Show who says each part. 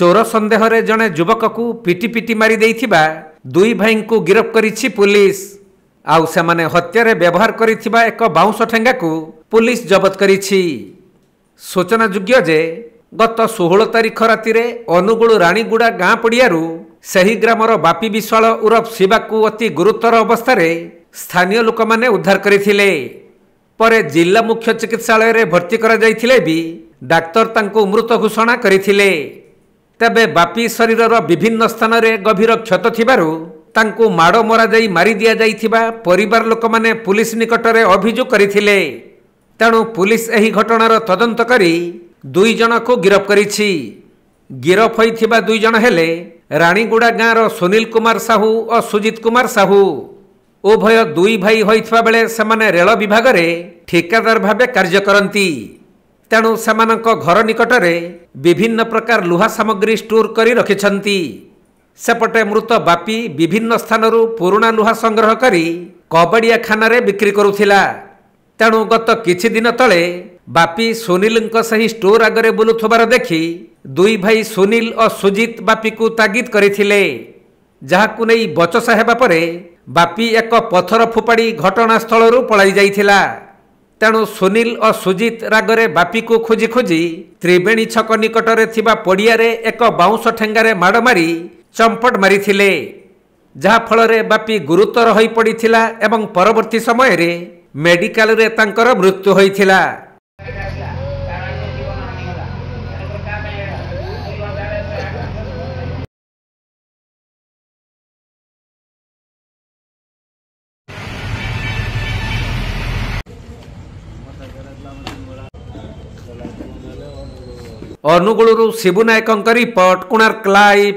Speaker 1: चोर सन्देह रे जड़े युवक को पिटी पिटी मारी देइथिबा दुई भाई को गिरफ्त करिछि पुलिस। आउ सेमाने हत्यारे व्यवहार करिथिबा एक बाउंस ठेंगा को पुलिस जबत करिछि। सूचनायोग्य जे गत 16 तारिख राति अनुगुल राणीगुड़ा गाँ पड़ियारू सही ग्रामर बापी विश्वाल उर्फ शिवा को अति गुरुतर अवस्था स्थानीय लोक माने उद्धार करथिले। परे जिला मुख्य चिकित्सालय रे भर्ती करा जायथिले भी डाक्तर तांको मृत घोषणा करथिले। तबे बापी शरीरर विभिन्न स्थान रे गभीर क्षत थिबारु तांको माड़ मरा जाई मारी दिया जाइथिबा परिवार लोक माने पुलिस निकटरे अभियोग करथिले। तेणु पुलिस एही घटनार तदंत करी दुई जन को गिरफ्त करिछि। गिरफ होइथिबा दुई जन हेले राणीगुड़ा गाँवर सुनील कुमार साहू और सुजित कुमार साहू। उभय दुई भाई होइथिबा बेले सेमाने रेल विभाग रे ठेकेदार भावे कार्य करती। तेणु सेमानक घर निकटरे विभिन्न प्रकार लुहा सामग्री स्टोर करी रखिछंती। सेपटे मृत बापी विभिन्न स्थानरू पुराणा लुहा संग्रह करी कबाड़िया खाना बिक्री करुथिला। तेणु गत किछि दिन तले बापी सुनील सही स्टोर आगरे बुलुथबार देखि दुई भाई सुनील और सुजित बापी को तागिद करथिले। जहाकु नै बचसा हेबा परे बापी एक पथर फोपाड़ी घटनास्थल पलाई जाइथिला। तेणु सुनील और सुजित रागरे बापी को खोजी खोजी त्रिवेणी छक निकटरे थिबा पड़ियारे एक बाउंस ठेंगारे माड़ मारी चंपट मारिथिले। जहा फलरे बापी गुरुतर होई पड़िथिला एवं परवर्ती समय रे मेडिकल रे तांकर मृत्यु होइथिला। अनुगुलरू शिबू नायक रिपोर्ट, कोणार्क लाइव।